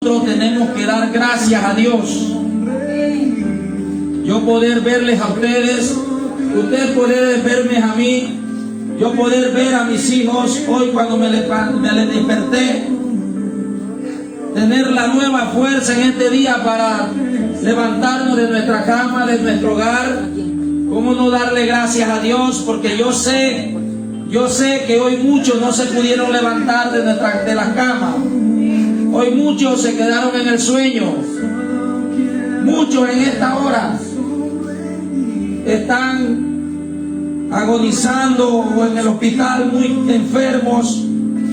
Nosotros tenemos que dar gracias a Dios. Yo poder verles a ustedes, ustedes poder verme a mí, yo poder ver a mis hijos hoy cuando me les desperté, tener la nueva fuerza en este día para levantarnos de nuestra cama, de nuestro hogar. ¿Cómo no darle gracias a Dios? Porque yo sé que hoy muchos no se pudieron levantar de las camas. Hoy muchos se quedaron en el sueño. Muchos en esta hora están agonizando o en el hospital muy enfermos,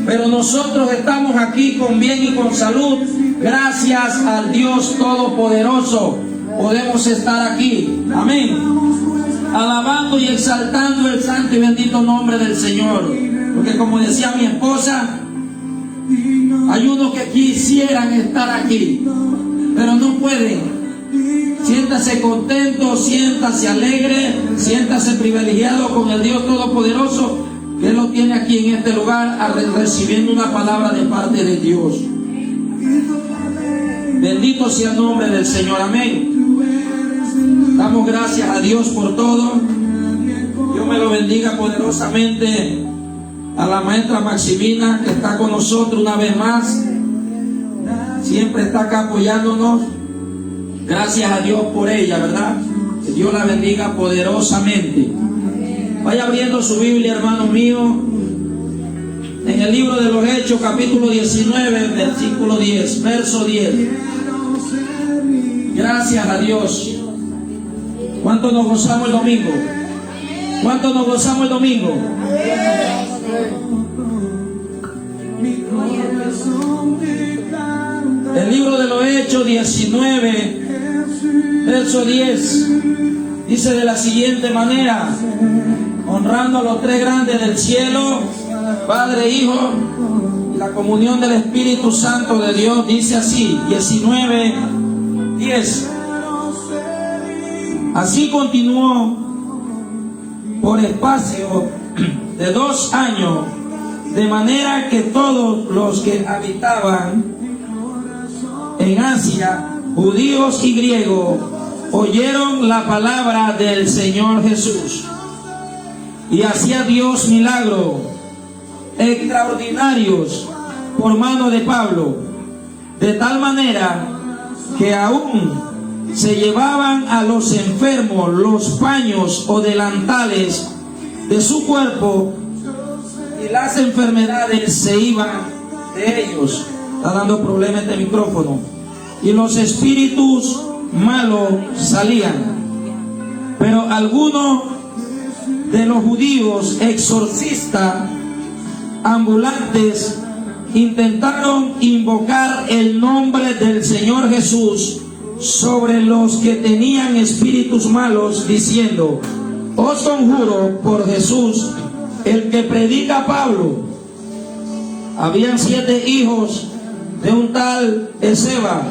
pero nosotros estamos aquí con bien y con salud. Gracias al Dios Todopoderoso podemos estar aquí. Amén. Alabando y exaltando el santo y bendito nombre del Señor. Porque como decía mi esposa, hay unos que quisieran estar aquí, pero no pueden. Siéntase contento, siéntase alegre, siéntase privilegiado con el Dios Todopoderoso que lo tiene aquí en este lugar, recibiendo una palabra de parte de Dios. Bendito sea el nombre del Señor. Amén. Damos gracias a Dios por todo. Dios me lo bendiga poderosamente. A la maestra Maximina, que está con nosotros una vez más, siempre está acá apoyándonos. Gracias a Dios por ella, ¿verdad? Que Dios la bendiga poderosamente. Vaya abriendo su Biblia, hermano mío, en el libro de los Hechos, capítulo 19, versículo 10, verso 10. Gracias a Dios. ¿Cuánto nos gozamos el domingo? ¿Cuánto nos gozamos el domingo? El libro de los Hechos 19, verso 10, dice de la siguiente manera: honrando a los tres grandes del cielo, Padre, Hijo y la comunión del Espíritu Santo de Dios. Dice así, 19, 10. Así continuó por espacio de 2 años, de manera que todos los que habitaban en Asia, judíos y griegos, oyeron la palabra del Señor Jesús. Y hacía Dios milagros extraordinarios por mano de Pablo, de tal manera que aún se llevaban a los enfermos los paños o delantales de su cuerpo, y las enfermedades se iban de ellos. Está dando problemas este micrófono. Y los espíritus malos salían. Pero algunos de los judíos exorcistas ambulantes intentaron invocar el nombre del Señor Jesús sobre los que tenían espíritus malos, diciendo: os conjuro por Jesús, el que predica Pablo. Habían 7 hijos de un tal Esceva,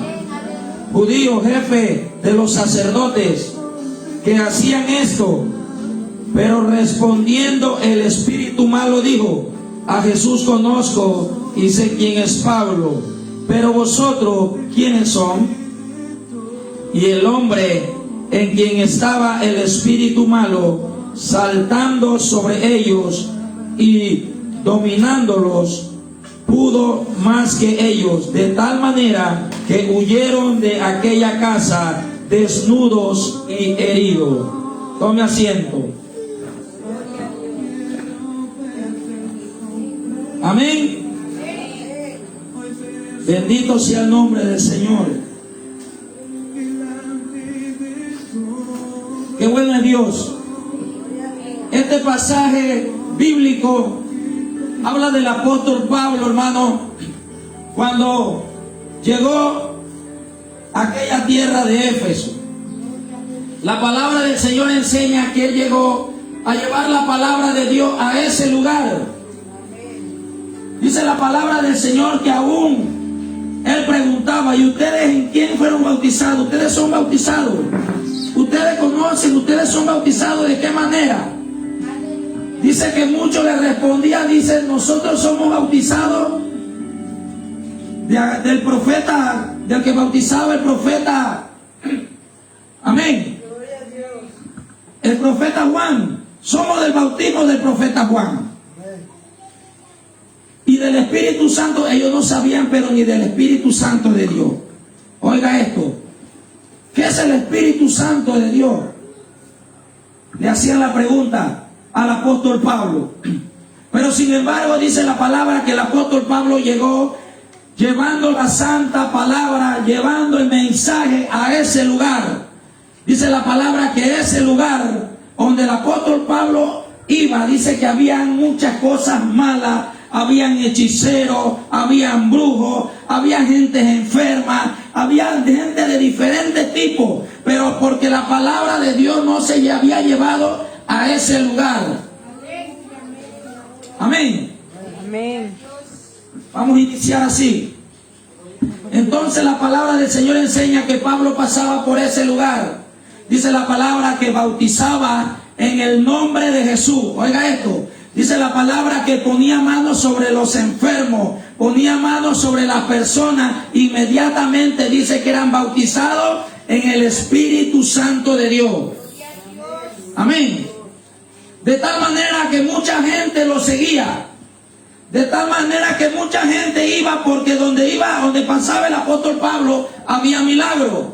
judío, jefe de los sacerdotes, que hacían esto. Pero respondiendo el espíritu malo dijo: a Jesús conozco y sé quién es Pablo, pero vosotros, ¿quiénes son? Y el hombre en quien estaba el espíritu malo, saltando sobre ellos y dominándolos, pudo más que ellos, de tal manera que huyeron de aquella casa desnudos y heridos. Tome asiento. Amén. Bendito sea el nombre del Señor. Qué bueno es Dios. Este pasaje bíblico habla del apóstol Pablo, hermano, cuando llegó a aquella tierra de Éfeso. La palabra del Señor enseña que él llegó a llevar la palabra de Dios a ese lugar. Dice la palabra del Señor que aún él preguntaba: ¿y ustedes en quién fueron bautizados? ¿Ustedes son bautizados? ¿Ustedes conocen? ¿Ustedes son bautizados? ¿De qué manera? Dice que muchos le respondían, dice: nosotros somos bautizados del profeta, del que bautizaba el profeta, amén, el profeta Juan. Somos del bautismo del profeta Juan. Y del Espíritu Santo, ellos no sabían, pero ni del Espíritu Santo de Dios. Oiga esto, ¿qué es el Espíritu Santo de Dios? Le hacían la pregunta al apóstol Pablo. Pero sin embargo dice la palabra que el apóstol Pablo llegó llevando la santa palabra, llevando el mensaje a ese lugar. Dice la palabra que ese lugar donde el apóstol Pablo iba, dice que habían muchas cosas malas, habían hechiceros, habían brujos, había gente enferma, había gente de diferentes tipos, pero porque la palabra de Dios no se había llevado a ese lugar. Amén. Amén. Vamos a iniciar así. Entonces la palabra del Señor enseña que Pablo pasaba por ese lugar. Dice la palabra que bautizaba en el nombre de Jesús. Oiga esto. Dice la palabra que ponía manos sobre los enfermos, ponía manos sobre las personas, inmediatamente dice que eran bautizados en el Espíritu Santo de Dios. Amén. De tal manera que mucha gente lo seguía. De tal manera que mucha gente iba, porque donde pasaba el apóstol Pablo, había milagros,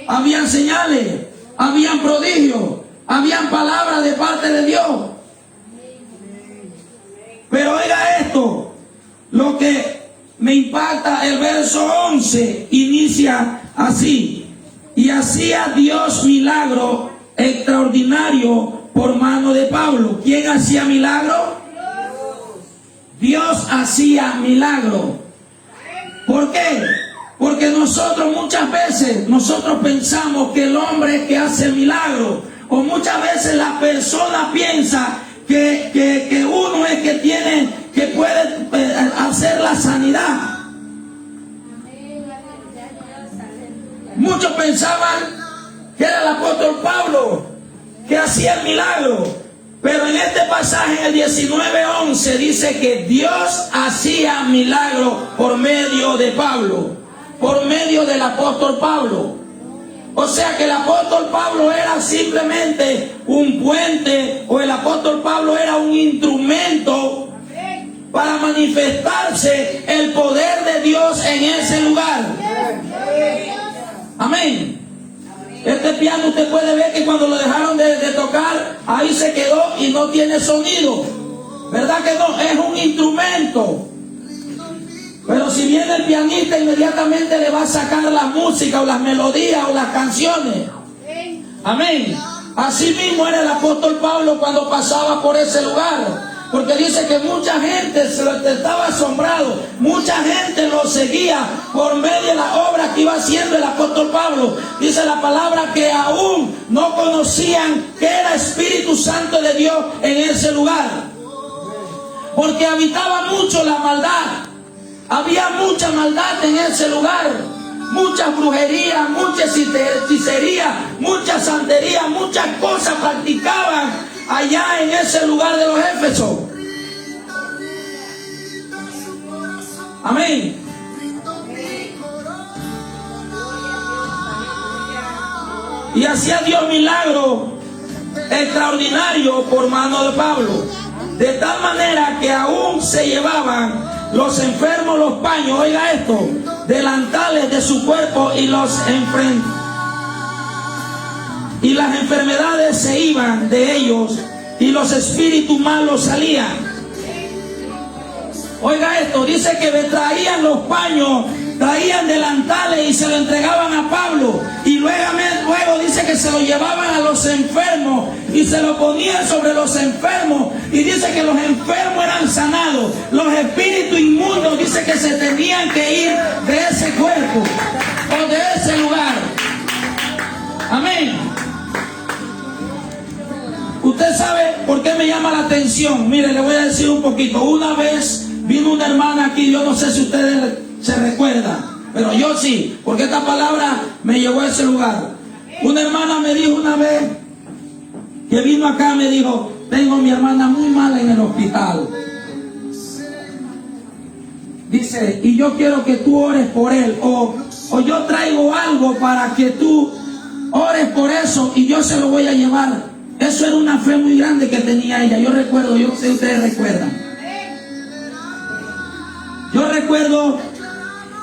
habían señales, habían prodigios, habían palabras de parte de Dios. Pero oiga esto, lo que me impacta, el verso 11 inicia así: y hacía Dios milagro extraordinario por mano de Pablo. ¿Quién hacía milagro? Dios hacía milagro. ¿Por qué? Porque nosotros muchas veces, pensamos que el hombre es que hace milagro, o muchas veces la persona piensa que uno es que puede hacer la sanidad. Muchos pensaban que era el apóstol Pablo que hacía el milagro, pero en este pasaje, en el 19:11, dice que Dios hacía milagro por medio de Pablo, por medio del apóstol Pablo. O sea que el apóstol Pablo era simplemente un puente, o el apóstol Pablo era un instrumento para manifestarse el poder de Dios en ese lugar. Amén. Este piano usted puede ver que cuando lo dejaron de tocar, ahí se quedó y no tiene sonido. ¿Verdad que no? Es un instrumento. Pero si viene el pianista, inmediatamente le va a sacar la música o las melodías o las canciones. Amén. Así mismo era el apóstol Pablo cuando pasaba por ese lugar. Porque dice que mucha gente estaba asombrado, mucha gente lo seguía por medio de la obra que iba haciendo el apóstol Pablo. Dice la palabra que aún no conocían que era Espíritu Santo de Dios en ese lugar. Porque habitaba mucho la maldad. Había mucha maldad en ese lugar. Muchas brujerías, mucha hechicería, mucha santería, muchas cosas practicaban allá en ese lugar de los Éfesos. Amén. Y hacía Dios milagros extraordinarios por mano de Pablo, de tal manera que aún se llevaban los enfermos los paños, oiga esto, delantales de su cuerpo, y y las enfermedades se iban de ellos y los espíritus malos salían. Oiga esto, dice que le traían los paños, traían delantales y se lo entregaban a Pablo, y luego dice que se lo llevaban a los enfermos y se lo ponían sobre los enfermos, y dice que los enfermos eran sanados. Los espíritus inmundos dice que se tenían que ir de ese cuerpo o de ese lugar. Amén. Usted sabe por qué me llama la atención. Mire, le voy a decir un poquito. Una vez vino una hermana aquí, yo no sé si ustedes se recuerdan, pero yo sí, porque esta palabra me llevó a ese lugar. Una hermana me dijo una vez que vino acá, me dijo: tengo a mi hermana muy mala en el hospital. Dice, y yo quiero que tú ores por él, o yo traigo algo para que tú ores por eso y yo se lo voy a llevar. Eso era una fe muy grande que tenía ella. Yo recuerdo, yo no sé si ustedes recuerdan. Yo recuerdo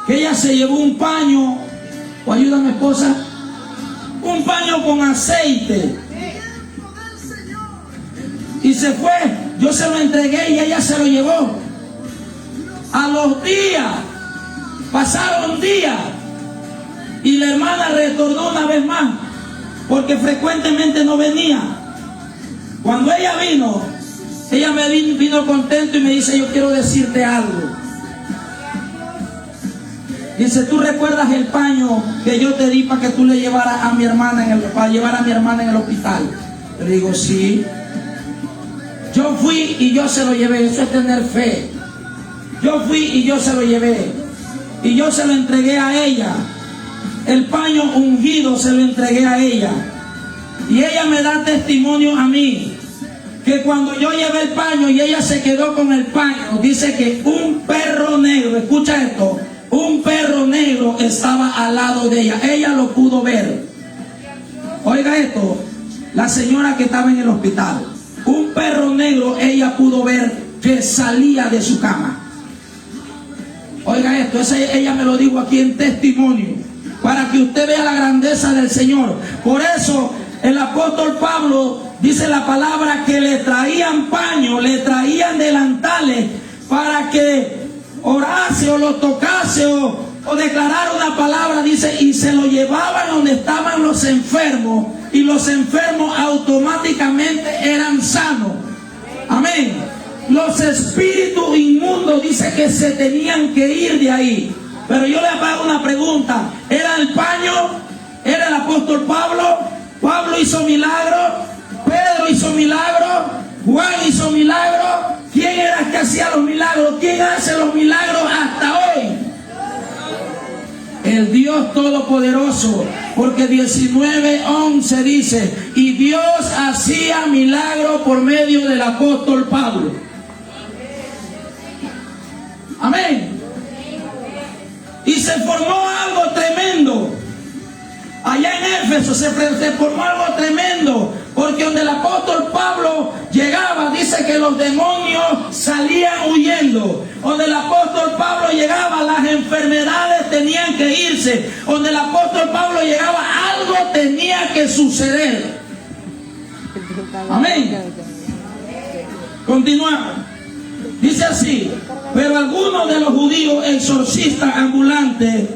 que ella se llevó un paño, o ayúdame esposa, un paño con aceite. Y se fue, yo se lo entregué y ella se lo llevó. A los días, pasaron días, y la hermana retornó una vez más, porque frecuentemente no venía. Cuando ella vino, ella me vino contento y me dice, yo quiero decirte algo. Dice, ¿tú recuerdas el paño que yo te di para que tú le llevaras a mi hermana para llevar a mi hermana en el hospital? Le digo, sí. Yo fui y yo se lo llevé. Eso es tener fe. Yo fui y yo se lo llevé. Y yo se lo entregué a ella. El paño ungido se lo entregué a ella. Y ella me da testimonio a mí, que cuando yo llevé el paño y ella se quedó con el paño, dice que un perro negro, escucha esto, un perro negro estaba al lado de ella. Ella lo pudo ver. Oiga esto, la señora que estaba en el hospital, un perro negro ella pudo ver que salía de su cama. Oiga esto, ella me lo dijo aquí en testimonio, para que usted vea la grandeza del Señor. Por eso el apóstol Pablo dice la palabra que le traían paños, le traían delantales para que orase o lo tocase o declarara una palabra, dice, y se lo llevaban donde estaban los enfermos, y los enfermos automáticamente eran sanos. Amén. Los espíritus inmundos dice que se tenían que ir de ahí. Pero yo le hago una pregunta: ¿era el paño? ¿Era el apóstol Pablo? Pablo hizo milagros, Pedro hizo milagros, Juan hizo milagros. ¿Quién era el que hacía los milagros? ¿Quién hace los milagros hasta hoy? El Dios Todopoderoso, porque 19:11 dice, y Dios hacía milagros por medio del apóstol Pablo. Amén. Y se formó algo tremendo. Allá en Éfeso se formó algo tremendo, porque donde el apóstol Pablo llegaba, dice que los demonios salían huyendo. Donde el apóstol Pablo llegaba, las enfermedades tenían que irse. Donde el apóstol Pablo llegaba, algo tenía que suceder. Amén. Continuamos. Dice así: pero algunos de los judíos exorcistas ambulantes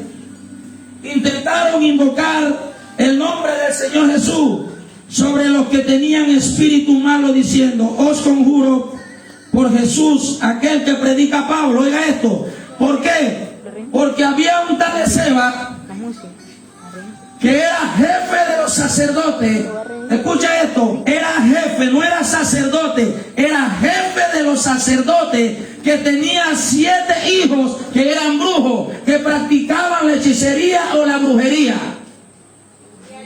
intentaron invocar el nombre del Señor Jesús sobre los que tenían espíritu malo, diciendo, os conjuro por Jesús, aquel que predica Pablo. Oiga esto, ¿por qué? Porque había un tal Seba que era jefe de los sacerdotes. Escucha esto, era jefe, no era sacerdote, era jefe de los sacerdotes, que tenía 7 hijos que eran brujos, que practicaban la hechicería o la brujería.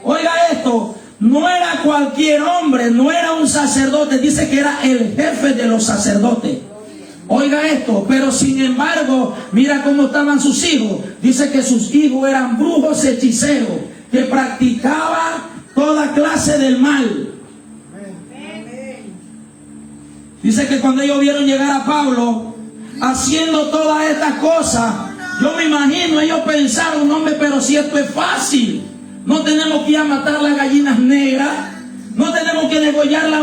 Oiga esto, no era cualquier hombre, no era un sacerdote, dice que era el jefe de los sacerdotes. Oiga esto, pero sin embargo, mira cómo estaban sus hijos. Dice que sus hijos eran brujos hechiceros, que practicaban toda clase del mal. Dice que cuando ellos vieron llegar a Pablo haciendo todas estas cosas, yo me imagino, ellos pensaron, no, hombre, pero si esto es fácil, no tenemos que ir a matar las gallinas negras, no tenemos que degollar las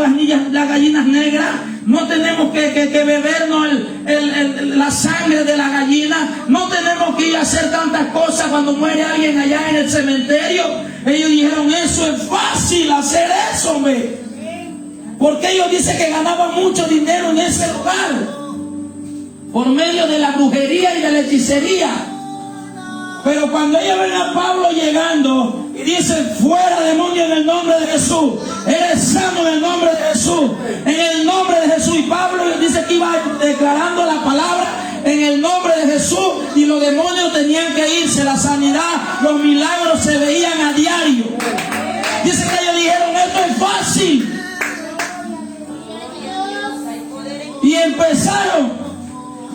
gallinas negras, no tenemos que bebernos la sangre de la gallina, no tenemos que ir a hacer tantas cosas cuando muere alguien allá en el cementerio. Ellos dijeron, eso es fácil hacer eso, hombre. Porque ellos dicen que ganaban mucho dinero en ese lugar por medio de la brujería y de la hechicería. Pero cuando ellos ven a Pablo llegando y dicen, fuera demonio en el nombre de Jesús, eres sano en el nombre de Jesús, en el nombre de Jesús. Y Pablo dice que iba declarando la palabra en el nombre de Jesús, y los demonios tenían que irse. La sanidad, los milagros se veían a diario. Dice que ellos dijeron, esto es fácil. Y empezaron.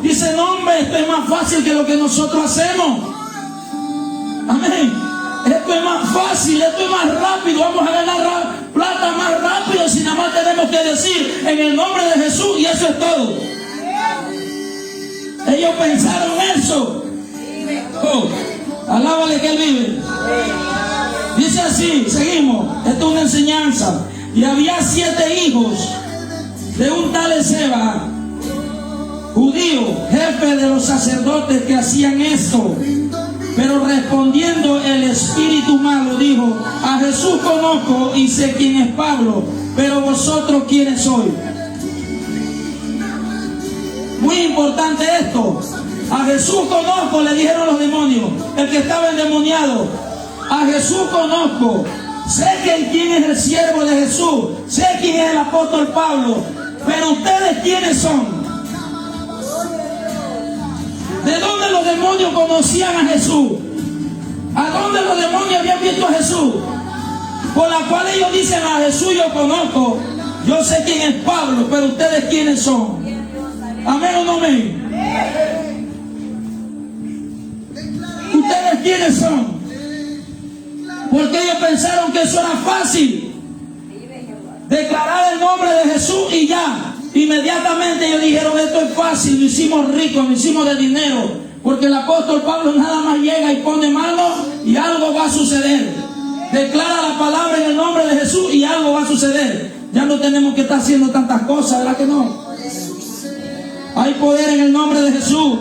Dice, no hombre, esto es más fácil que lo que nosotros hacemos. Amén. Esto es más fácil, esto es más rápido. Vamos a ganar plata más rápido si nada más tenemos que decir en el nombre de Jesús y eso es todo. Ellos pensaron eso. Oh, alábale que Él vive. Dice así, seguimos. Esto es una enseñanza. Y había 7 hijos de un tal Esceva, judío, jefe de los sacerdotes, que hacían esto. Pero respondiendo el espíritu malo dijo, a Jesús conozco y sé quién es Pablo, pero vosotros quiénes sois. Muy importante esto. A Jesús conozco, le dijeron los demonios, el que estaba endemoniado. A Jesús conozco, sé quién es el siervo de Jesús, sé quién es el apóstol Pablo, pero ustedes quiénes son. ¿De dónde los demonios conocían a Jesús? ¿A dónde los demonios habían visto a Jesús? Por la cual ellos dicen, a Jesús yo conozco, yo sé quién es Pablo, pero ustedes quiénes son. ¿Amén o no amén? ¿Ustedes quiénes son? Porque ellos pensaron que eso era fácil. Declarar el nombre de Jesús y ya. Inmediatamente ellos dijeron, esto es fácil, lo hicimos rico, lo hicimos de dinero. Porque el apóstol Pablo nada más llega y pone mano y algo va a suceder. Declara la palabra en el nombre de Jesús y algo va a suceder. Ya no tenemos que estar haciendo tantas cosas, ¿verdad que no? Hay poder en el nombre de Jesús.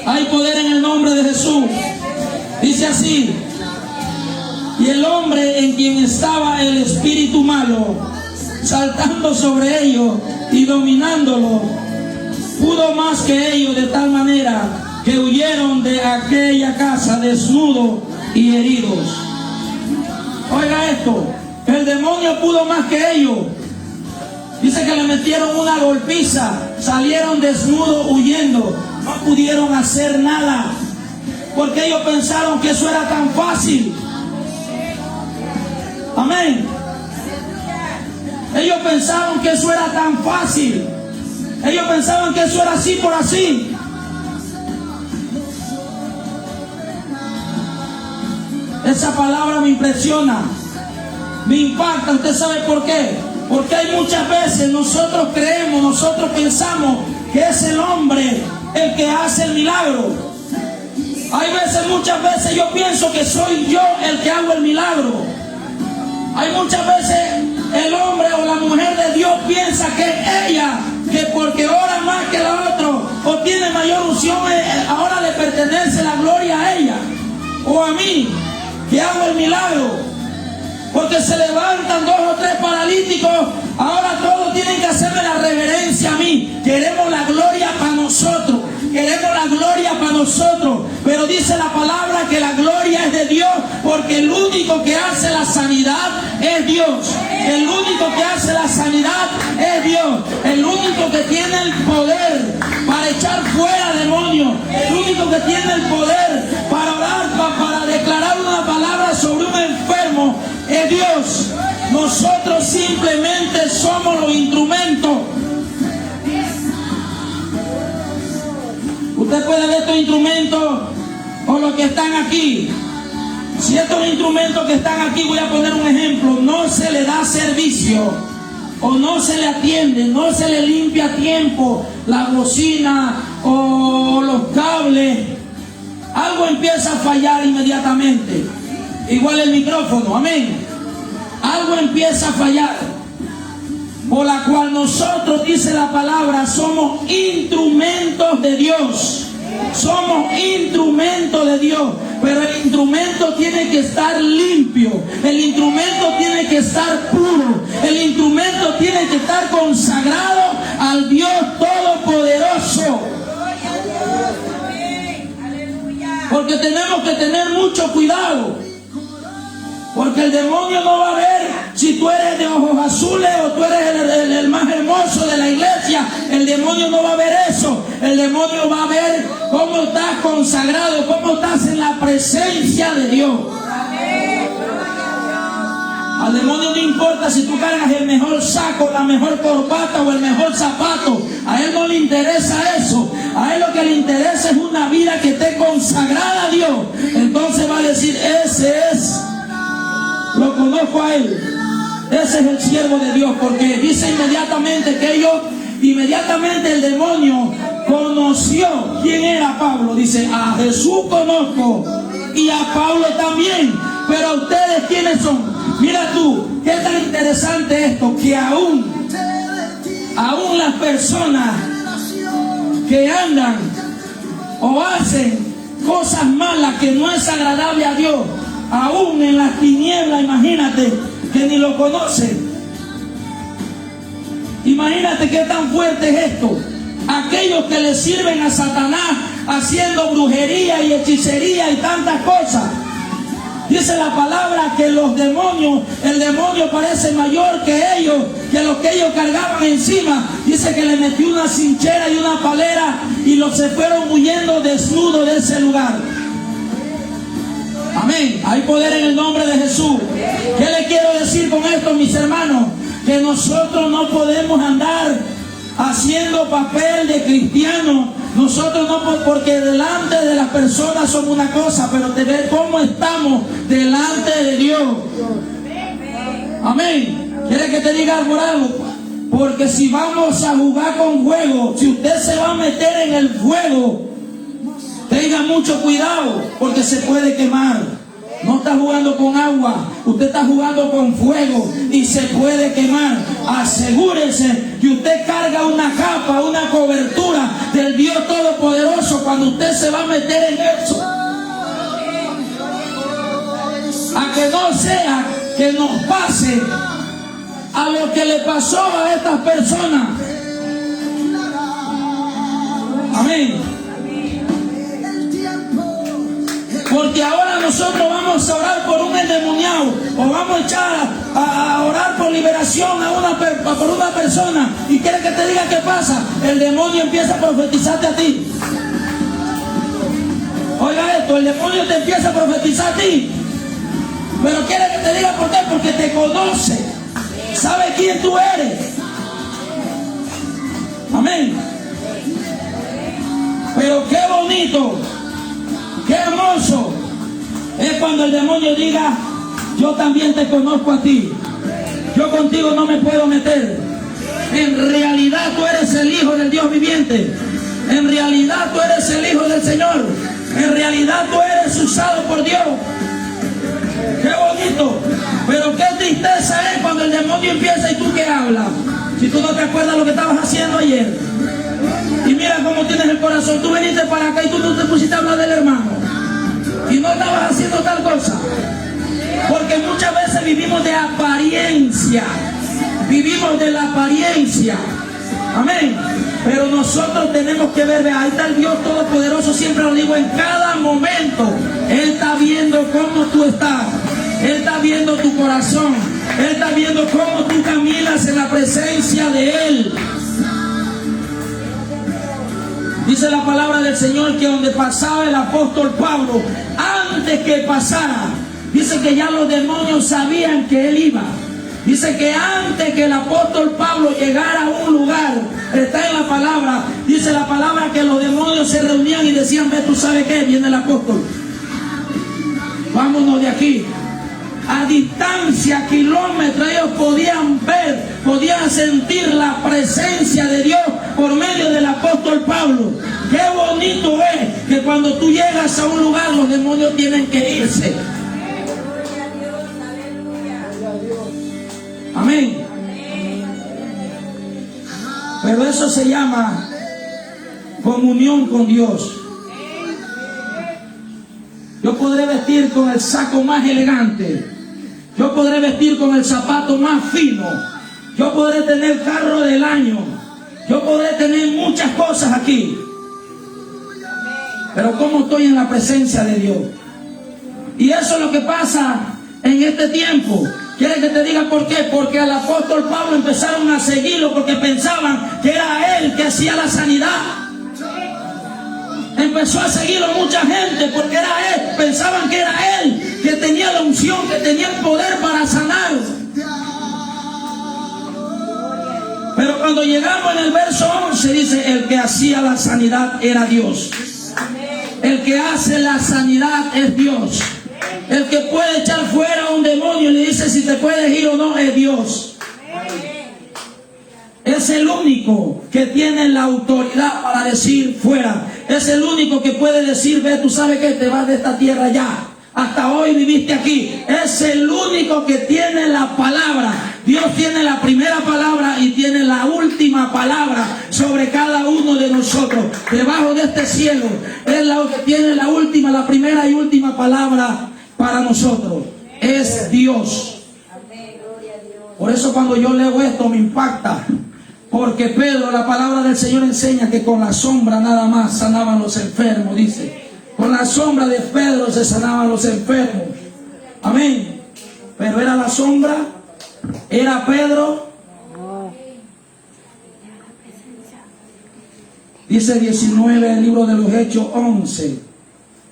Hay poder en el nombre de Jesús. Dice así. Y el hombre en quien estaba el espíritu malo, saltando sobre ellos y dominándolo, pudo más que ellos, de tal manera que huyeron de aquella casa desnudos y heridos. Oiga esto, el demonio pudo más que ellos. Dice que le metieron una golpiza, salieron desnudos huyendo, no pudieron hacer nada, porque ellos pensaron que eso era tan fácil. Amén. Ellos pensaron que eso era tan fácil. Ellos pensaban que eso era así por así. Esa palabra me impresiona, me impacta. ¿Usted sabe por qué? Porque hay muchas veces nosotros creemos, nosotros pensamos que es el hombre el que hace el milagro. Hay veces, muchas veces yo pienso que soy yo el que hago el milagro. Hay muchas veces el hombre o la mujer de Dios piensa que es ella, que porque ora más que el otro o tiene mayor unción, ahora le pertenece la gloria a ella o a mí, que hago el milagro. Porque se levantan 2 o 3 paralíticos, ahora todos tienen que hacerme la reverencia a mí. Queremos la gloria para nosotros, queremos la gloria para nosotros. Pero dice la palabra que la gloria es de Dios, porque el único que hace la sanidad es Dios. El único que hace la sanidad es Dios. El único que tiene el poder para echar fuera demonios. El único que tiene el poder para orar, para declarar una palabra sobre un enfermo es Dios. Nosotros simplemente somos los instrumentos. Usted puede ver estos instrumentos o los que están aquí. Si estos instrumentos que están aquí, voy a poner un ejemplo, no se le da servicio o no se le atiende, no se le limpia a tiempo la bocina o los cables, algo empieza a fallar inmediatamente. Igual el micrófono, amén. Algo empieza a fallar, por la cual nosotros, dice la palabra, somos instrumentos de Dios. Somos instrumentos de Dios, pero el instrumento tiene que estar limpio, el instrumento tiene que estar puro, el instrumento tiene que estar consagrado al Dios Todopoderoso. Porque tenemos que tener mucho cuidado. Porque el demonio no va a ver si tú eres de ojos azules o tú eres el más hermoso de la iglesia. El demonio no va a ver eso. El demonio va a ver cómo estás consagrado, cómo estás en la presencia de Dios. Al demonio no importa si tú cargas el mejor saco, la mejor corbata o el mejor zapato. A él no le interesa eso. A él lo que le interesa es una vida que esté consagrada a Dios. Entonces va a decir, ese es, lo conozco a él. Ese es el siervo de Dios, porque dice inmediatamente que inmediatamente el demonio conoció quién era Pablo. Dice, a Jesús conozco y a Pablo también, pero ustedes ¿quiénes son? Mira tú, qué tan interesante esto, que aún las personas que andan o hacen cosas malas que no es agradable a Dios, aún en las tinieblas, imagínate, que ni lo conocen. Imagínate qué tan fuerte es esto. Aquellos que le sirven a Satanás haciendo brujería y hechicería y tantas cosas. Dice la palabra que los demonios, el demonio parece mayor que ellos, que los que ellos cargaban encima. Dice que le metió una cinchera y una palera y los se fueron huyendo desnudos de ese lugar. Amén. Hay poder en el nombre de Jesús. ¿Qué le quiero decir con esto, mis hermanos? Que nosotros no podemos andar haciendo papel de cristiano. Nosotros no, porque delante de las personas somos una cosa, pero de ver cómo estamos delante de Dios. Amén. ¿Quiere que te diga por algo? Porque si vamos a jugar con fuego, si usted se va a meter en el fuego, tenga mucho cuidado, porque se puede quemar. No está jugando con agua, usted está jugando con fuego y se puede quemar. Asegúrese que usted carga una capa, una cobertura del Dios Todopoderoso cuando usted se va a meter en eso. A que no sea que nos pase a lo que le pasó a estas personas. Amén. Porque ahora nosotros vamos a orar por un endemoniado, o vamos a echar a orar por liberación por una persona, y quiere que te diga qué pasa. El demonio empieza a profetizarte a ti. Oiga esto, el demonio te empieza a profetizar a ti, pero quiere que te diga por qué, porque te conoce, sabe quién tú eres. Amén. Pero qué bonito, qué hermoso es cuando el demonio diga, yo también te conozco a ti, yo contigo no me puedo meter. En realidad tú eres el Hijo del Dios viviente. En realidad tú eres el Hijo del Señor. En realidad tú eres usado por Dios. Qué bonito. Pero qué tristeza es cuando el demonio empieza y tú qué hablas. Si tú no te acuerdas lo que estabas haciendo ayer. Y mira cómo tienes el corazón. Tú viniste para acá y tú no te pusiste a hablar del hermano. Y no estabas haciendo tal cosa. Porque muchas veces vivimos de apariencia. Vivimos de la apariencia. Amén. Pero nosotros tenemos que ver, ahí está el Dios Todopoderoso, siempre lo digo, en cada momento. Él está viendo cómo tú estás. Él está viendo tu corazón. Él está viendo cómo tú caminas en la presencia de Él. Dice la palabra del Señor que donde pasaba el apóstol Pablo, antes que pasara, dice que ya los demonios sabían que él iba. Dice que antes que el apóstol Pablo llegara a un lugar, está en la palabra, dice la palabra que los demonios se reunían y decían, ve, tú sabes qué, viene el apóstol, vámonos de aquí. A distancia, kilómetros, ellos podían ver, podían sentir la presencia de Dios por medio del apóstol Pablo. Qué bonito es que cuando tú llegas a un lugar, los demonios tienen que irse. Amén. Pero eso se llama comunión con Dios. Yo podré vestir con el saco más elegante. Yo podré vestir con el zapato más fino. Yo podré tener carro del año. Yo podré tener muchas cosas aquí. Pero ¿cómo estoy en la presencia de Dios? Y eso es lo que pasa en este tiempo. ¿Quiere que te diga por qué? Porque al apóstol Pablo empezaron a seguirlo porque pensaban que era él que hacía la sanidad. Empezó a seguirlo mucha gente porque era él. Pensaban que era él, que tenía la unción, que tenía el poder para sanar. Pero cuando llegamos en el verso 11 dice, el que hacía la sanidad era Dios. El que hace la sanidad es Dios. El que puede echar fuera a un demonio y le dice si te puedes ir o no es Dios. Es el único que tiene la autoridad para decir fuera. Es el único que puede decir, ve, tú sabes que te vas de esta tierra ya. Hasta hoy viviste aquí. Es el único que tiene la palabra. Dios tiene la primera palabra y tiene la última palabra sobre cada uno de nosotros. Debajo de este cielo es la que tiene la última, la primera y última palabra para nosotros. Es Dios. Por eso cuando yo leo esto me impacta. Porque Pedro, la palabra del Señor enseña que con la sombra nada más sanaban los enfermos, dice. Con la sombra de Pedro se sanaban los enfermos. Amén. Pero era la sombra, era Pedro. Dice 19 el libro de los Hechos 11.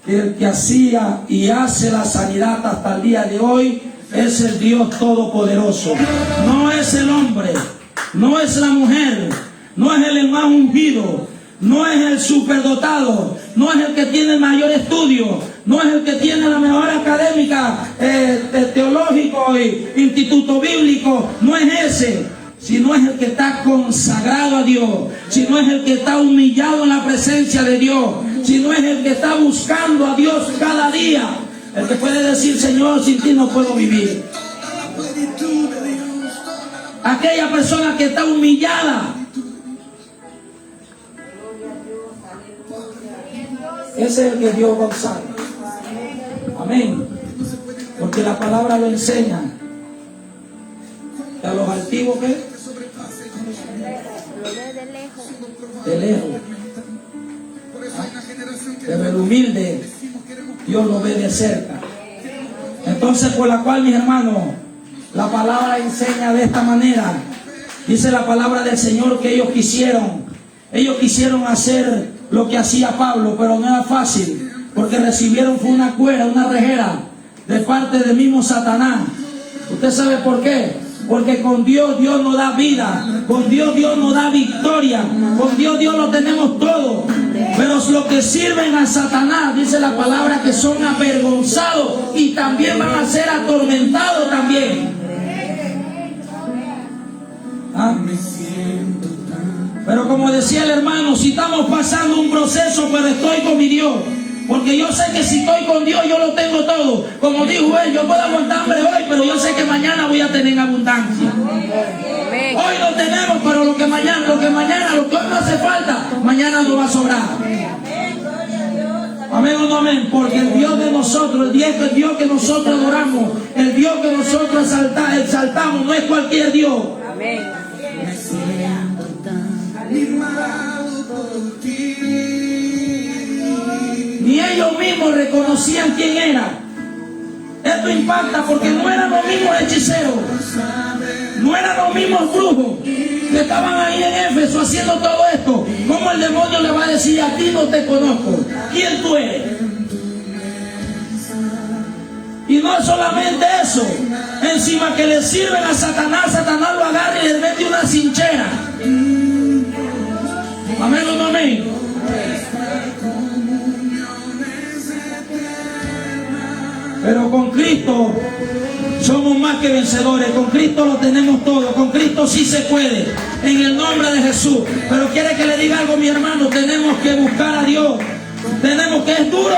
El que hacía y hace la sanidad hasta el día de hoy es el Dios Todopoderoso. No es el hombre, no es la mujer, no es el más ungido, no es el superdotado, no es el que tiene el mayor estudio, no es el que tiene la mejor académica, teológico e instituto bíblico, no es ese, sino es el que está consagrado a Dios, sino es el que está humillado en la presencia de Dios, sino es el que está buscando a Dios cada día, el que puede decir, Señor, sin ti no puedo vivir. Aquella persona que está humillada, ese es el que Dios va a usar. Amén. Porque la palabra lo enseña. Que a los altivos, ¿qué? De lejos. Pero el humilde, Dios lo ve de cerca. Entonces, por la cual, mis hermanos, la palabra enseña de esta manera. Dice la palabra del Señor que ellos quisieron hacer lo que hacía Pablo, pero no era fácil, porque recibieron fue una cuera, una rejera de parte del mismo Satanás. ¿Usted sabe por qué? Porque con Dios, Dios nos da vida, con Dios, Dios nos da victoria, con Dios, Dios lo tenemos todo. Pero los que sirven a Satanás, dice la palabra, que son avergonzados y también van a ser atormentados también. ¿Ah? Pero como decía el hermano, si estamos pasando un proceso, pero estoy con mi Dios, porque yo sé que si estoy con Dios yo lo tengo todo. Como dijo él, yo puedo aguantar hambre hoy, pero yo sé que mañana voy a tener abundancia. Hoy lo tenemos, pero lo que hoy no hace falta, mañana no va a sobrar. Amén o no amén, porque el Dios de nosotros, el Dios que nosotros adoramos, el Dios que nosotros exaltamos, no es cualquier Dios. Amén. Ni ellos mismos reconocían quién era. Esto impacta porque no eran los mismos hechiceros, no eran los mismos brujos que estaban ahí en Éfeso haciendo todo esto. ¿Cómo el demonio le va a decir a ti no te conozco? ¿Quién tú eres? Y no solamente eso, encima que le sirven a Satanás, Satanás lo agarra y le mete una cinchera. Amén o no amén. Pero con Cristo somos más que vencedores. Con Cristo lo tenemos todo. Con Cristo sí se puede. En el nombre de Jesús. Pero quiere que le diga algo, mi hermano. Tenemos que buscar a Dios. Tenemos que es duro.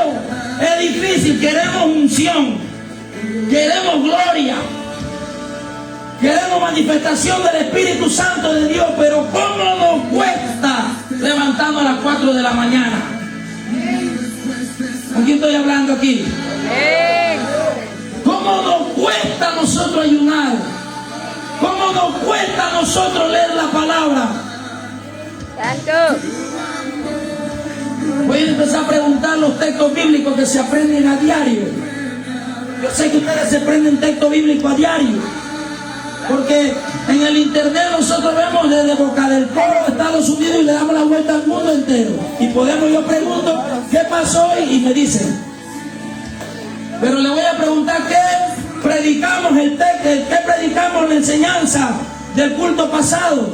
Es difícil. Queremos unción. Queremos gloria. Queremos manifestación del Espíritu Santo de Dios. Pero ¿cómo nos cuesta levantarnos a las 4 de la mañana? ¿Con quién estoy hablando aquí? ¿Cómo nos cuesta a nosotros ayunar? ¿Cómo nos cuesta a nosotros leer la palabra? Voy a empezar a preguntar los textos bíblicos que se aprenden a diario. Yo sé que ustedes se aprenden texto bíblico a diario, porque en el internet nosotros vemos desde Boca del Toro, Estados Unidos, y le damos la vuelta al mundo entero. Y yo pregunto, ¿qué pasó hoy? Y me dicen. Pero le voy a preguntar qué predicamos, qué predicamos la enseñanza del culto pasado.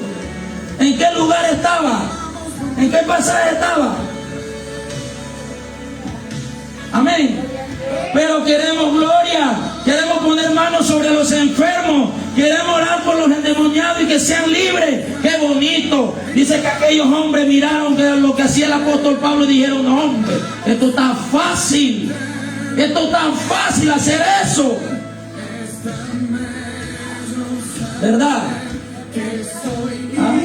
¿En qué lugar estaba? ¿En qué pasaje estaba? Amén. Pero queremos gloria, queremos poner manos sobre los enfermos, queremos orar por los endemoniados y que sean libres. ¡Qué bonito! Dice que aquellos hombres miraron que lo que hacía el apóstol Pablo y dijeron: no, hombre, esto está fácil, esto es tan fácil hacer eso, ¿verdad? ¿Ah?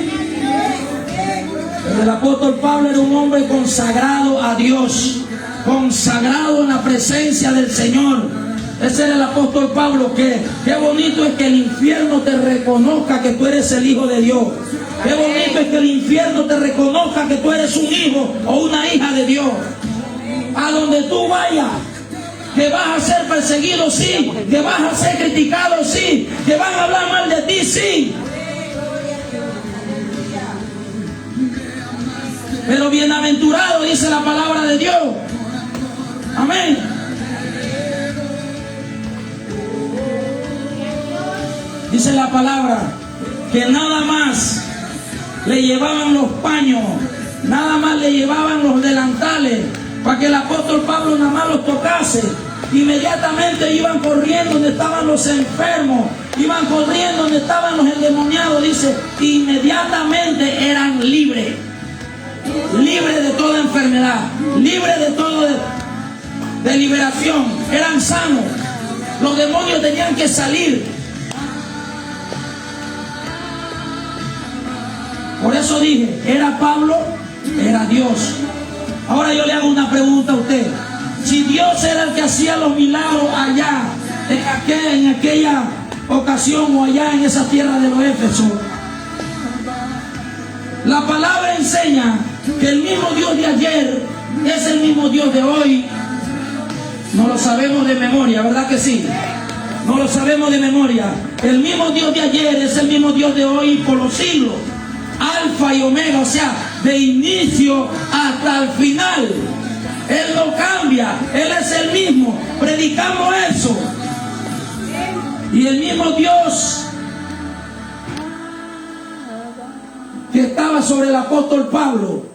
Pero el apóstol Pablo era un hombre consagrado a Dios, consagrado en la presencia del Señor. Ese era el apóstol Pablo. Qué bonito es que el infierno te reconozca que tú eres el Hijo de Dios. Qué bonito es que el infierno te reconozca que tú eres un hijo o una hija de Dios. A donde tú vayas, que vas a ser perseguido, sí, que vas a ser criticado, sí, que van a hablar mal de ti, sí. Pero bienaventurado, dice la palabra de Dios. Amén. Dice la palabra que nada más le llevaban los paños, nada más le llevaban los delantales, para que el apóstol Pablo nada más los tocase. Inmediatamente iban corriendo donde estaban los enfermos, iban corriendo donde estaban los endemoniados. Dice, inmediatamente eran libres, libres de toda enfermedad, libres de todo de liberación, eran sanos. Los demonios tenían que salir. Por eso dije, era Pablo, era Dios. Ahora yo le hago una pregunta a usted. Si Dios era el que hacía los milagros allá, en aquella ocasión o allá en esa tierra de los Éfesos, la palabra enseña que el mismo Dios de ayer es el mismo Dios de hoy. No lo sabemos de memoria, ¿verdad que sí? No lo sabemos de memoria. El mismo Dios de ayer es el mismo Dios de hoy por los siglos. Alfa y Omega, o sea, de inicio hasta el final. Él no cambia, Él es el mismo. Predicamos eso. Y el mismo Dios que estaba sobre el apóstol Pablo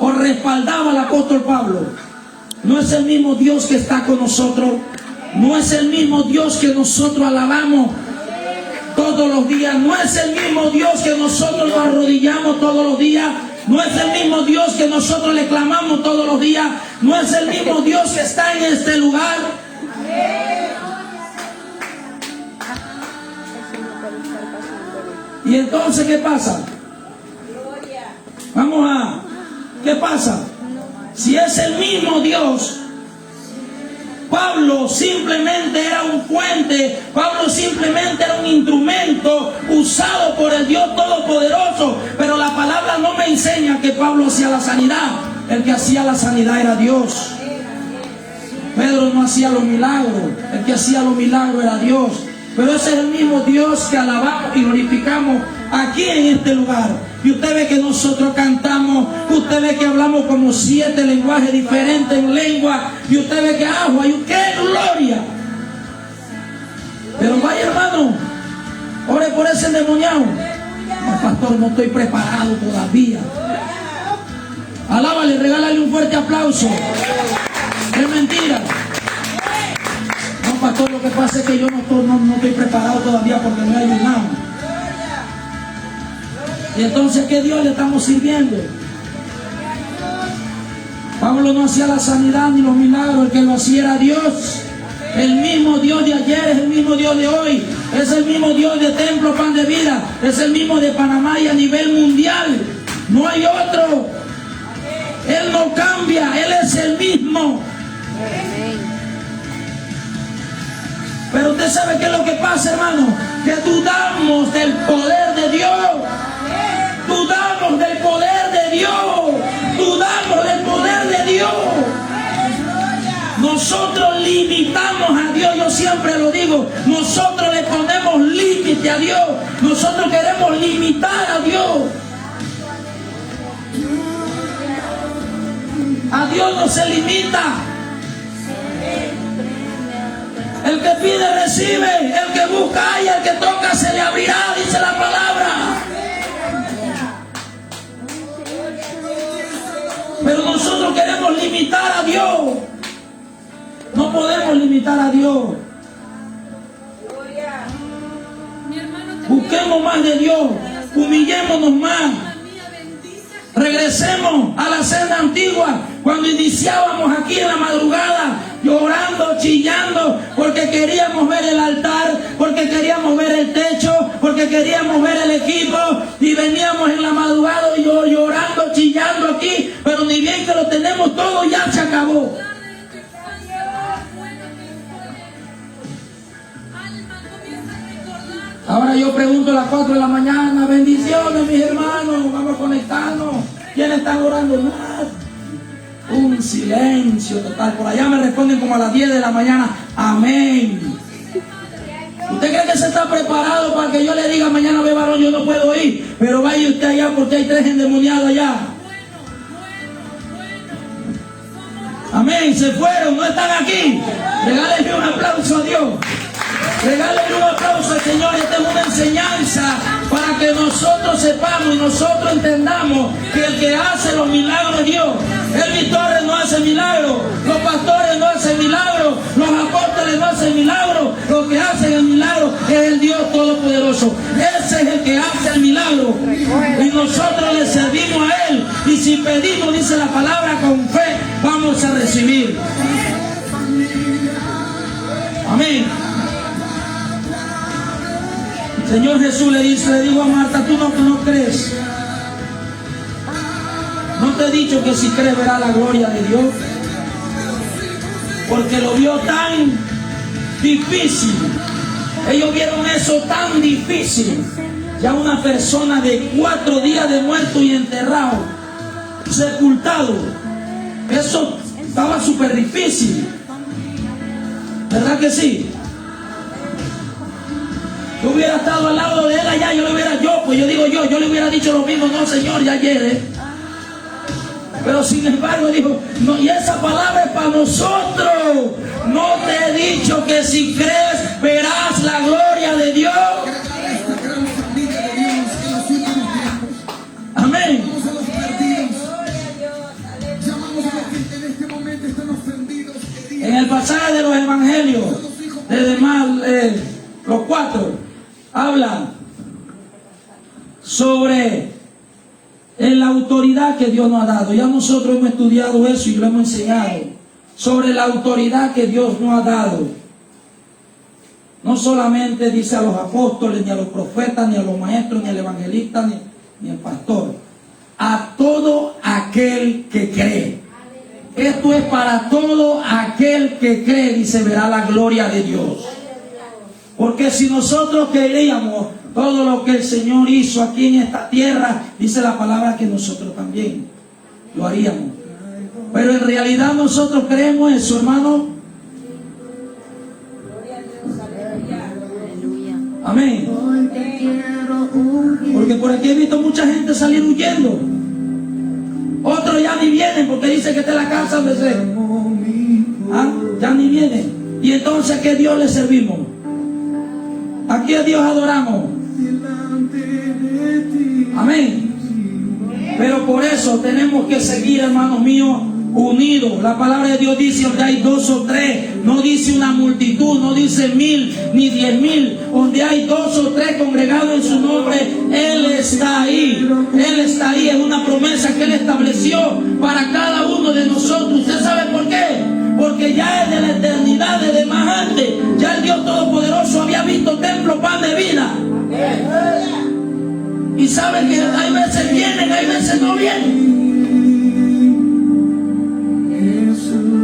o respaldaba al apóstol Pablo, no es el mismo Dios que está con nosotros. No es el mismo Dios que nosotros alabamos todos los días. No es el mismo Dios que nosotros nos arrodillamos todos los días. No es el mismo Dios que nosotros le clamamos todos los días. No es el mismo Dios que está en este lugar. Y entonces, ¿qué pasa? ¿Qué pasa? Si es el mismo Dios, Pablo simplemente era un puente, Pablo simplemente era un instrumento usado por el Dios Todopoderoso. Pero la palabra no me enseña que Pablo hacía la sanidad. El que hacía la sanidad era Dios. Pedro no hacía los milagros, el que hacía los milagros era Dios. Pero ese es el mismo Dios que alabamos y glorificamos aquí en este lugar. Y usted ve que nosotros cantamos, usted ve que hablamos como 7 lenguajes diferentes en lengua, y usted ve que ¡qué gloria! Pero vaya, hermano, ore por ese endemoniado. No, pastor, no estoy preparado todavía. Alábale, regálale un fuerte aplauso. Es mentira. No, pastor, lo que pasa es que yo no estoy preparado todavía porque no he ayunado. Y entonces, ¿qué Dios le estamos sirviendo? Pablo no hacía la sanidad ni los milagros, el que lo hacía era Dios. El mismo Dios de ayer es el mismo Dios de hoy. Es el mismo Dios de Templo Pan de Vida. Es el mismo de Panamá y a nivel mundial. No hay otro. Él no cambia, Él es el mismo. Pero usted sabe qué es lo que pasa, hermano, que dudamos del poder de Dios. Dudamos del poder de Dios. Dudamos del poder de Dios. Nosotros limitamos a Dios. Yo siempre lo digo. Nosotros le ponemos límite a Dios. Nosotros queremos limitar a Dios. A Dios no se limita. El que pide recibe, el que busca halla, el que toca se le abrirá, dice la palabra. Pero nosotros queremos limitar a Dios. No podemos limitar a Dios. Busquemos más de Dios. Humillémonos más. Regresemos a la senda antigua, cuando iniciábamos aquí en la madrugada, llorando, chillando, porque queríamos ver el altar, porque queríamos ver el techo, porque queríamos ver el equipo, y veníamos en la madrugada llorando, chillando aquí, pero ni bien que lo tenemos todo, ya se acabó. Ahora yo pregunto a las 4 de la mañana, bendiciones mis hermanos, vamos a conectarnos. ¿Quiénes están orando? Nada. Un silencio total. Por allá me responden como a las 10 de la mañana, amén. ¿Usted cree que se está preparado para que yo le diga mañana, ve varón, yo no puedo ir? Pero vaya usted allá porque hay 3 endemoniados allá. Amén, se fueron, no están aquí. Regálenme un aplauso a Dios. Regálenle un aplauso al Señor. Esta es una enseñanza para que nosotros sepamos y nosotros entendamos que el que hace los milagros es Dios. Elvis Torres no hace milagros, los pastores no hacen milagros, los apóstoles no hacen milagros. Lo que hacen el milagro es el Dios Todopoderoso. Ese es el que hace el milagro y nosotros le servimos a Él. Y si pedimos, dice la palabra, con fe vamos a recibir. Amén. Señor Jesús le dijo a Marta, tú no crees. No te he dicho que si crees verás la gloria de Dios. Porque lo vio tan difícil. Ellos vieron eso tan difícil. Ya una persona de 4 días de muerto y enterrado, sepultado. Eso estaba súper difícil. ¿Verdad que sí? Yo hubiera estado al lado de él allá, yo le hubiera dicho lo mismo, no Señor, ya ayer. Pero sin embargo dijo, no, y esa palabra es para nosotros. No te he dicho que si crees verás la gloria de Dios. Amén. En el pasaje de los evangelios, desde más los 4, habla sobre la autoridad que Dios nos ha dado. Ya nosotros hemos estudiado eso y lo hemos enseñado. Sobre la autoridad que Dios nos ha dado. No solamente dice a los apóstoles, ni a los profetas, ni a los maestros, ni al evangelista, ni al pastor. A todo aquel que cree. Esto es para todo aquel que cree y se verá la gloria de Dios. Porque si nosotros queríamos todo lo que el Señor hizo aquí en esta tierra, dice la palabra que nosotros también lo haríamos. Pero en realidad nosotros creemos eso, hermano. Amén. Porque por aquí he visto mucha gente salir huyendo. Otros ya ni vienen porque dicen que está en la casa donde se. Ya ni vienen. Y entonces, ¿a qué Dios le servimos? ¿A qué Dios adoramos? Amén. Pero por eso tenemos que seguir, hermanos míos, unidos. La palabra de Dios dice donde hay 2 o 3, no dice una multitud, no dice 1000 ni 10,000. Donde hay 2 o 3 congregados en su nombre, Él está ahí. Él está ahí. Es una promesa que Él estableció para cada uno de nosotros. ¿Usted sabe por qué? Porque ya es de la eternidad, desde más antes, ya el Dios Todopoderoso había visto Templo Pan de Vida. Y sabe que hay veces vienen, hay veces no vienen.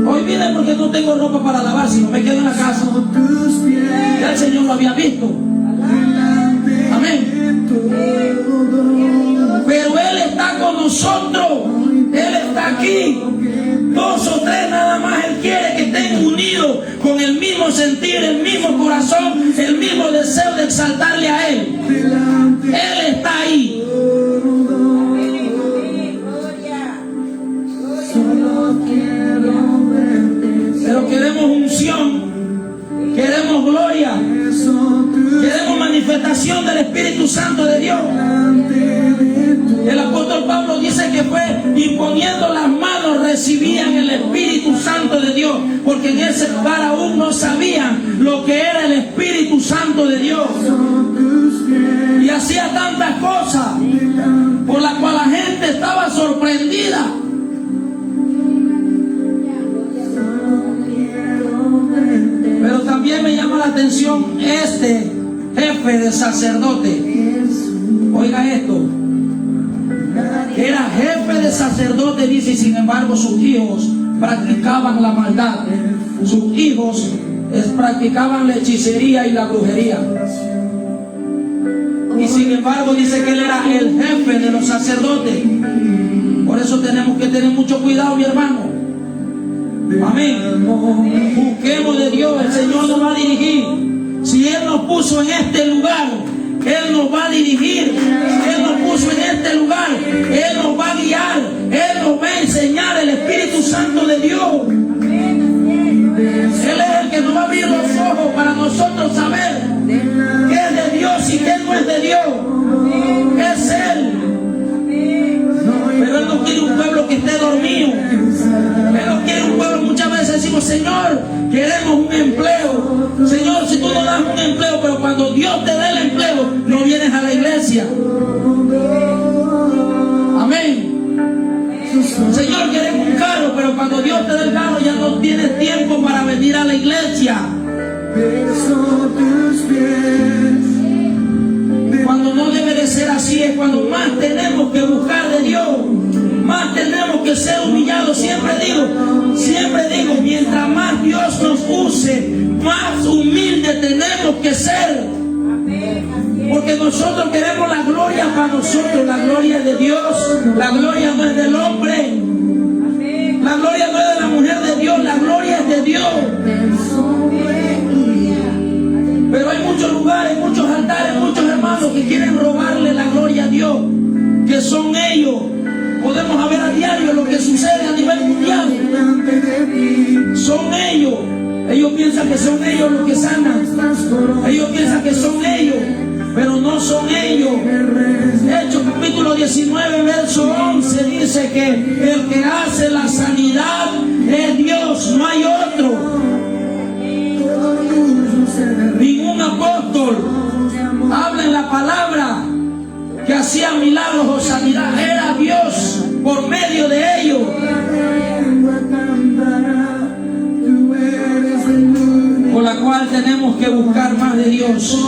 Hoy vienen porque no tengo ropa para lavar, si no me quedo en la casa. Ya el Señor lo había visto. Amén. Pero Él está con nosotros. Él está aquí. 2 o 3 nada más. Él quiere que estén unidos con el mismo sentir, el mismo corazón, el mismo deseo de exaltarle a Él. Él está ahí. Pero queremos unción, queremos gloria, queremos manifestación del Espíritu Santo de Dios. El apóstol apóstol Pablo dice que fue imponiendo las manos recibían el Espíritu Santo de Dios, porque en ese lugar aún no sabían lo que era el Espíritu Santo de Dios. Y hacía tantas cosas por las cuales la gente estaba sorprendida. Pero también me llama la atención este jefe de sacerdote. Oiga esto. Era jefe de sacerdote, dice, y sin embargo sus hijos practicaban la maldad. Sus hijos practicaban la hechicería y la brujería. Y sin embargo dice que él era el jefe de los sacerdotes. Por eso tenemos que tener mucho cuidado, mi hermano. Amén. Busquemos de Dios, el Señor nos va a dirigir. Si Él nos puso en este lugar, Él nos va a dirigir. Él nos puso en este lugar, Él nos va a guiar, Él nos va a enseñar, el Espíritu Santo de Dios. Él es el que nos va a abrir los ojos para nosotros saber qué es de Dios y qué no es de Dios. Es Él. Pero Él no quiere un pueblo que esté dormido. Él no quiere un pueblo. Muchas veces decimos, Señor, queremos un empleo. Señor, si tú nos das un empleo, pero cuando Dios te dé el empleo, no vienes a la iglesia. Amén. Señor, queremos un carro, pero cuando Dios te dé el carro, ya no tienes tiempo para venir a la iglesia. Cuando no debe de ser así, es cuando más tenemos que buscar de Dios, más tenemos que ser humillados. Siempre digo, mientras más Dios nos use, más humilde tenemos que ser. Porque nosotros queremos la gloria para nosotros. La gloria es de Dios, la gloria no es del hombre. La gloria no es de la mujer de Dios, la gloria es de Dios. Pero hay muchos lugares, muchos altares, muchos hermanos que quieren robarle la gloria a Dios, que son ellos. Podemos ver a diario lo que sucede a nivel mundial. Son ellos. Ellos piensan que son ellos los que sanan. Ellos piensan que son ellos, pero no son ellos. Hechos capítulo 19, verso 11 dice que el que hace la sanidad es Dios, no hay otro. Ningún apóstol habla en la palabra que hacía milagros o sanidad. Era Dios por medio de ellos. Por la cual tenemos que buscar más de Dios.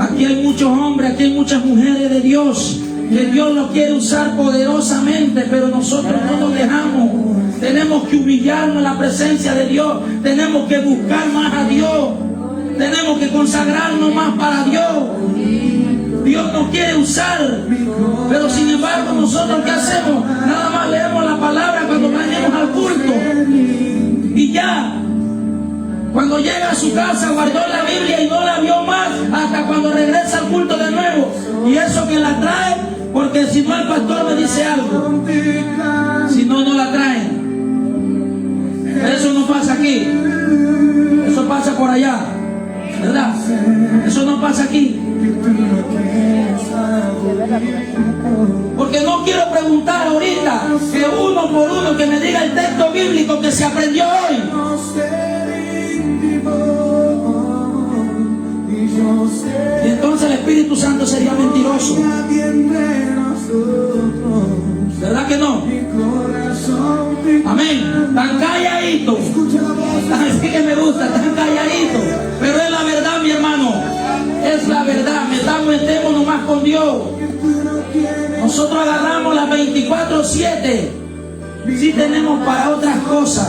Aquí hay muchos hombres, aquí hay muchas mujeres de Dios, que Dios los quiere usar poderosamente, pero nosotros no nos dejamos. Tenemos que humillarnos en la presencia de Dios. Tenemos que buscar más a Dios. Tenemos que consagrarnos más para Dios. Dios nos quiere usar, pero sin embargo nosotros ¿qué hacemos? Nada más leemos la palabra cuando vayamos al culto y ya. Cuando llega a su casa guardó la Biblia y no la vio más hasta cuando regresa al culto de nuevo. Y eso que la trae, porque si no el pastor me dice algo, si no, no la traen. Eso no pasa aquí, eso pasa por allá, ¿verdad? Eso no pasa aquí. Porque no quiero preguntar ahorita que uno por uno que me diga el texto bíblico que se aprendió hoy. Y entonces el Espíritu Santo sería mentiroso. ¿Verdad que no? Amén. Tan calladito. Así que me gusta, tan calladito. Pero es la verdad, mi hermano. Es la verdad. Metémonos más con Dios. Nosotros agarramos las 24/7. Sí tenemos para otras cosas,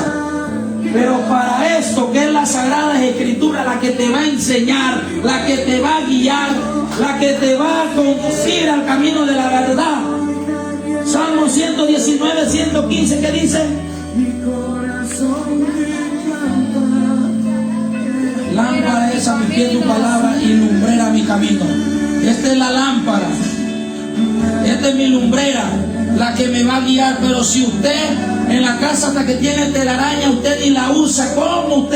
pero para esto que es la Sagrada Escritura, la que te va a enseñar, la que te va a guiar, la que te va a conducir al camino de la verdad. Salmo 119, 115, ¿qué dice? Lámpara es a mi pie tu palabra y lumbrera mi camino. Esta es la lámpara, esta es mi lumbrera, la que me va a guiar. Pero si usted en la casa hasta que tiene telaraña, usted ni la usa, ¿cómo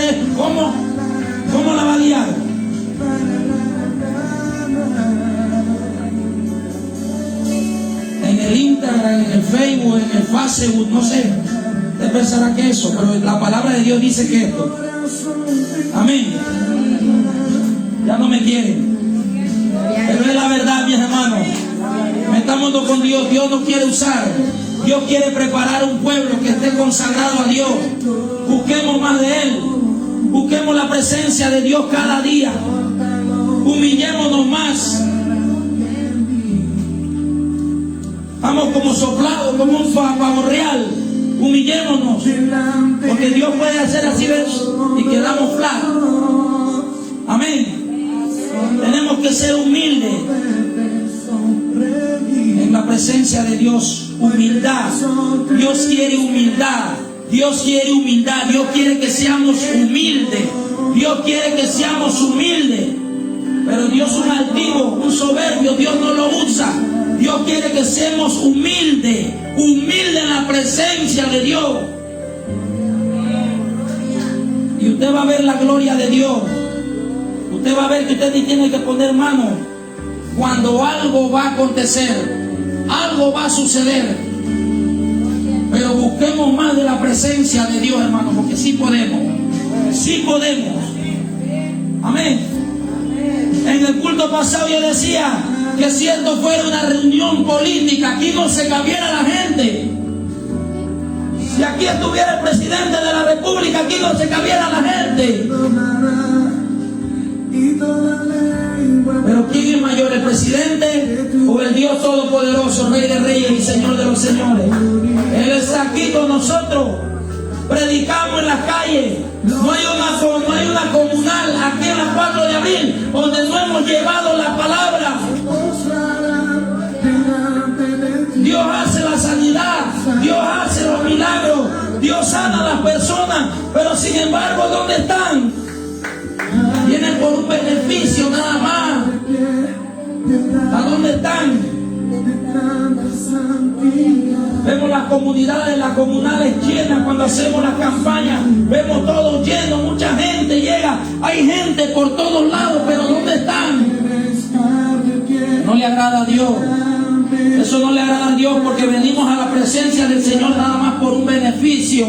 la va a guiar? En el Instagram, en el Facebook, en el Facebook, no sé. Usted pensará que eso, pero la palabra de Dios dice que esto. Amén. Ya no me quieren. Pero es la verdad, mis hermanos. Metámonos con Dios. Dios nos quiere usar. Dios quiere preparar un pueblo que esté consagrado a Dios. Busquemos más de Él. Busquemos la presencia de Dios cada día. Humillémonos más. Vamos como soplados, como un pavo real. Humillémonos. Porque Dios puede hacer así, ¿ves? Y quedamos flacos. Amén. Tenemos que ser humildes en la presencia de Dios. Humildad. Dios quiere humildad. Dios quiere humildad. Dios quiere que seamos humildes. Dios quiere que seamos humildes. Pero Dios es un altivo, un soberbio. Dios no lo usa. Dios quiere que seamos humildes. Humildes en la presencia de Dios. Y usted va a ver la gloria de Dios. Usted va a ver que usted ni tiene que poner mano. Cuando algo va a acontecer, algo va a suceder. Pero busquemos más de la presencia de Dios, hermano, porque sí podemos. Sí podemos. Amén. En el culto pasado yo decía que si esto fuera una reunión política, aquí no se cabiera la gente. Si aquí estuviera el presidente de la República, aquí no se cabiera la gente. Pero ¿quién es mayor, el presidente o el Dios Todopoderoso, Rey de Reyes y Señor de los Señores? Él está aquí con nosotros. Predicamos en las calles. No hay una comunal aquí en la 4 de abril donde no hemos llevado la palabra. Dios hace la sanidad, Dios hace los milagros, Dios sana a las personas, pero sin embargo, ¿dónde están? Vienen por un beneficio nada más. ¿A dónde están? Vemos las comunidades, las comunales llenas cuando hacemos las campañas. Vemos todo lleno, mucha gente llega. Hay gente por todos lados, pero ¿dónde están? No le agrada a Dios. Eso no le agrada a Dios porque venimos a la presencia del Señor nada más por un beneficio.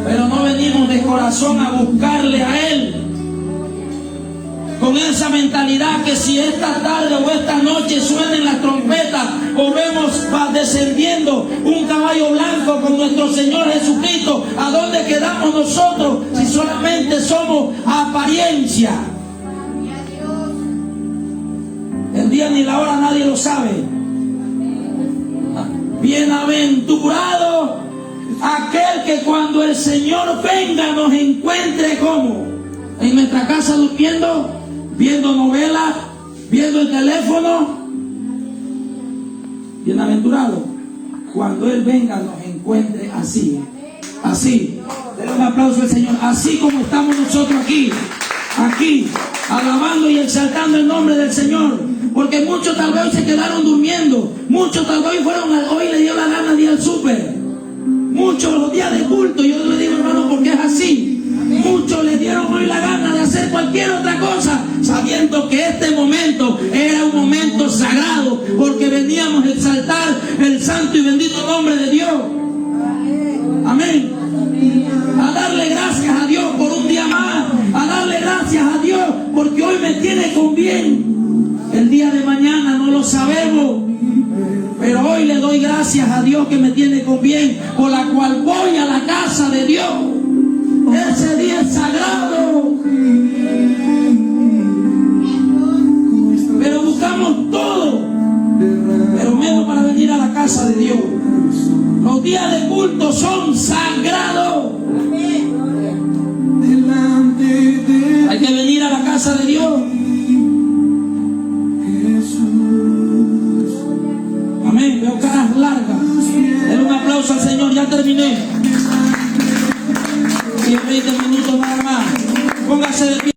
Pero no venimos de corazón a buscarle a Él. Con esa mentalidad que si esta tarde o esta noche suenen las trompetas o vemos va descendiendo un caballo blanco con nuestro Señor Jesucristo, ¿a dónde quedamos nosotros si solamente somos apariencia? El día ni la hora nadie lo sabe. Bienaventurado aquel que cuando el Señor venga nos encuentre como en nuestra casa durmiendo, viendo novelas, viendo el teléfono. Bienaventurado cuando Él venga nos encuentre así. Así. Denle un aplauso al Señor. Así como estamos nosotros aquí, alabando y exaltando el nombre del Señor. Porque muchos tal vez hoy se quedaron durmiendo. Muchos tal vez hoy le dio la gana de ir al súper. Muchos los días de culto, yo le digo, hermano, porque es así. Muchos le dieron hoy la gana de hacer cualquier otra cosa, sabiendo que este momento era un momento sagrado, porque veníamos a exaltar el santo y bendito nombre de Dios. Amén. A darle gracias a Dios por un día más, a darle gracias a Dios porque hoy me tiene con bien. El día de mañana no lo sabemos, pero hoy le doy gracias a Dios que me tiene con bien, por la cual voy a la casa de Dios. Ese día es sagrado. Pero buscamos todo, pero menos para venir a la casa de Dios. Los días de culto son sagrados. Hay que venir a la casa de Dios. Amén. Veo caras largas. Denle un aplauso al Señor. Ya terminé. 20 minutos nada más. Póngase de pie.